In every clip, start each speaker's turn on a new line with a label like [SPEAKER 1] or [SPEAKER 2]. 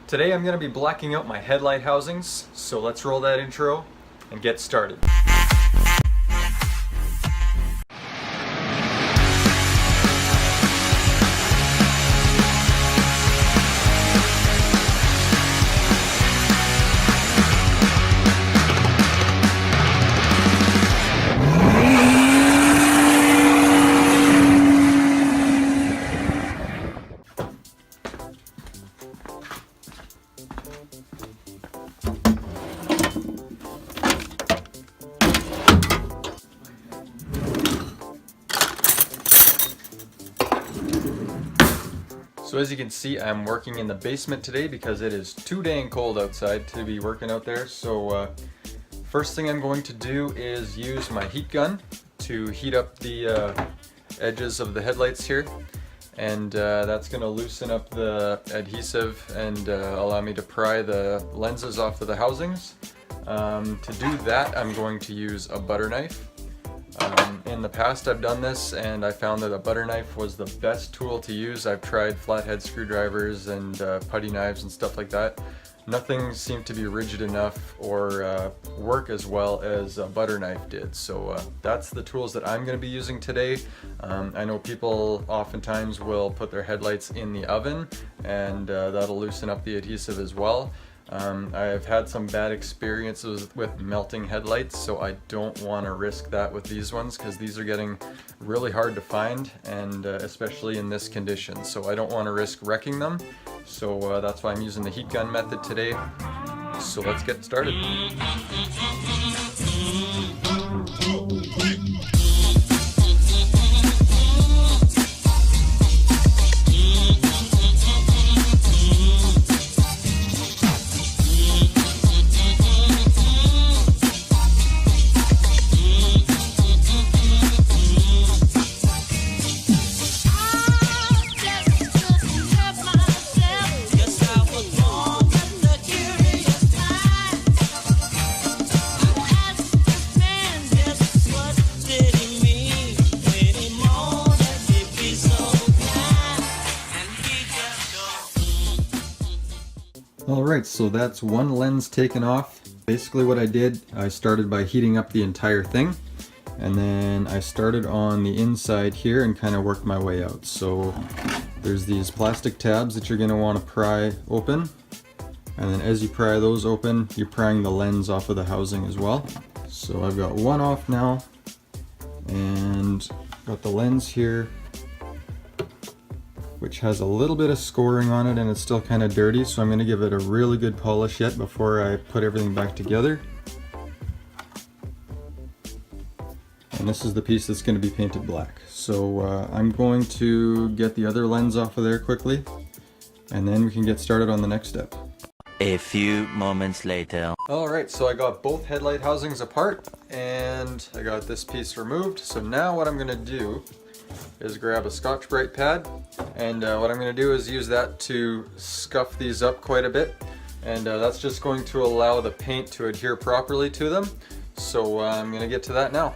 [SPEAKER 1] Today I'm going to be blacking out my headlight housings, so let's roll that intro and get started. So as you can see, I'm working in the basement today because it is too dang cold outside to be working out there. So first thing I'm going to do is use my heat gun to heat up the edges of the headlights here. And that's going to loosen up the adhesive and allow me to pry the lenses off of the housings. To do that, I'm going to use a butter knife. In the past I've done this and I found that a butter knife was the best tool to use. I've tried flathead screwdrivers and putty knives and stuff like that. Nothing seemed to be rigid enough or work as well as a butter knife did. So that's the tools that I'm going to be using today. I know people oftentimes will put their headlights in the oven and that'll loosen up the adhesive as well. I've had some bad experiences with melting headlights, so I don't want to risk that with these ones because these are getting really hard to find, and especially in this condition. So I don't want to risk wrecking them. So that's why I'm using the heat gun method today. So let's get started. Alright, so that's one lens taken off. Basically what I did, I started by heating up the entire thing, and then I started on the inside here and kind of worked my way out. So there's these plastic tabs that you're going to want to pry open, and then as you pry those open, you're prying the lens off of the housing as well. So I've got one off now, and got the lens here, which has a little bit of scoring on it and it's still kind of dirty, so I'm going to give it a really good polish yet before I put everything back together. And this is the piece that's going to be painted black. So I'm going to get the other lens off of there quickly, and then we can get started on the next step.
[SPEAKER 2] A few moments later.
[SPEAKER 1] Alright, so I got both headlight housings apart and I got this piece removed. So now what I'm going to do is grab a Scotch-Brite pad, and what I'm going to do is use that to scuff these up quite a bit, and that's just going to allow the paint to adhere properly to them. So I'm going to get to that now.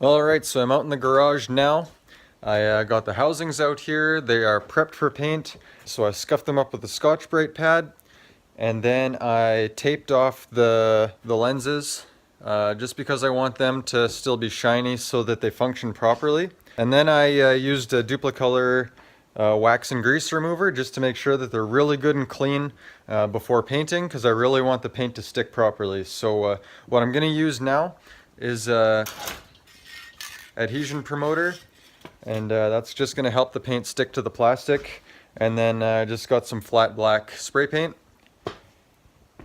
[SPEAKER 1] Alright, so I'm out in the garage now. I got the housings out here. They are prepped for paint. So I scuffed them up with a Scotch-Brite pad, and then I taped off the lenses just because I want them to still be shiny so that they function properly. And then I used a Duplicolor wax and grease remover just to make sure that they're really good and clean before painting, because I really want the paint to stick properly. So what I'm going to use now is adhesion promoter, and that's just going to help the paint stick to the plastic. And then I just got some flat black spray paint.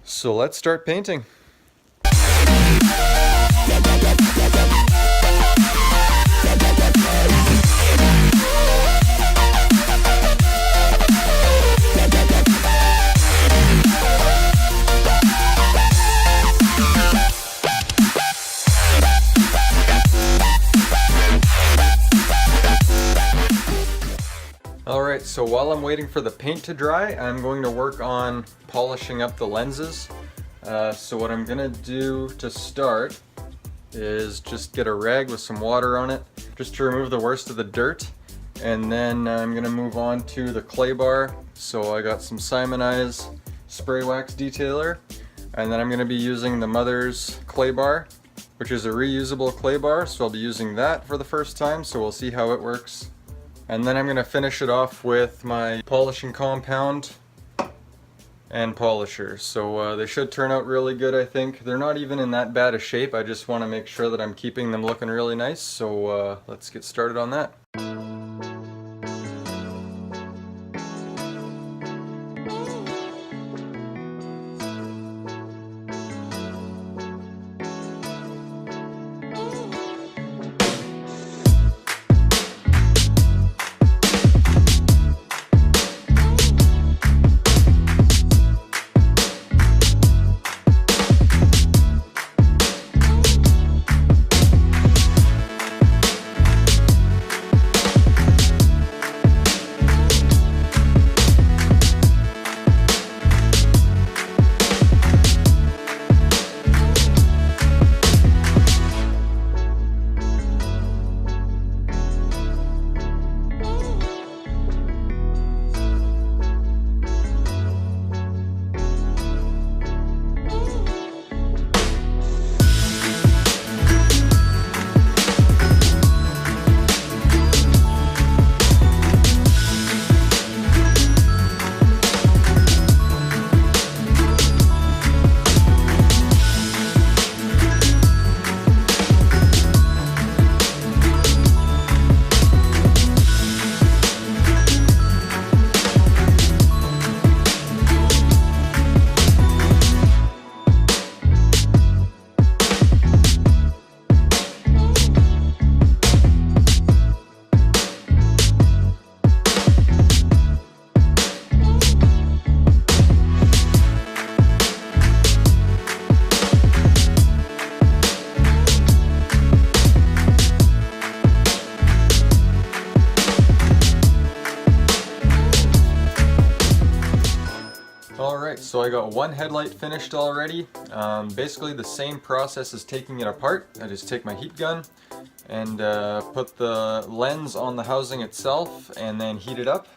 [SPEAKER 1] So let's start painting. Alright, so while I'm waiting for the paint to dry, I'm going to work on polishing up the lenses. So what I'm going to do to start is just get a rag with some water on it, just to remove the worst of the dirt. And then I'm going to move on to the clay bar. So I got some Simonize spray wax detailer. And then I'm going to be using the Mother's clay bar, which is a reusable clay bar. So I'll be using that for the first time, so we'll see how it works. And then I'm going to finish it off with my polishing compound and polisher. So they should turn out really good, I think. They're not even in that bad a shape. I just want to make sure that I'm keeping them looking really nice. So let's get started on that. Alright, so I got one headlight finished already. Basically the same process as taking it apart. I just take my heat gun and put the lens on the housing itself and then heat it up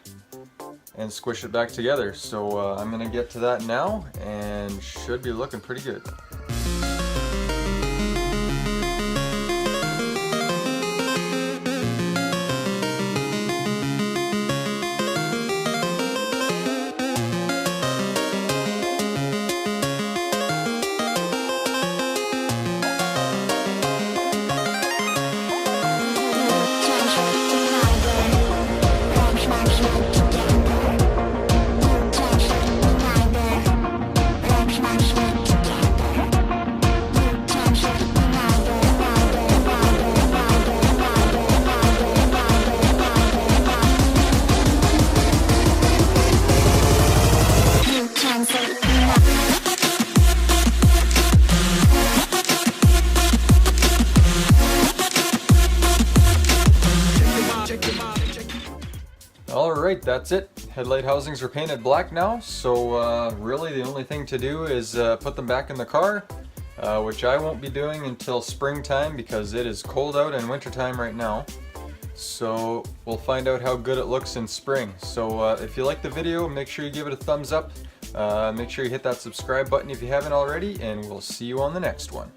[SPEAKER 1] and squish it back together. So I'm going to get to that now and should be looking pretty good. Alright, that's it. Headlight housings are painted black now, so really the only thing to do is put them back in the car, which I won't be doing until springtime because it is cold out and wintertime right now. So we'll find out how good it looks in spring. So if you like the video, make sure you give it a thumbs up. Make sure you hit that subscribe button if you haven't already, and we'll see you on the next one.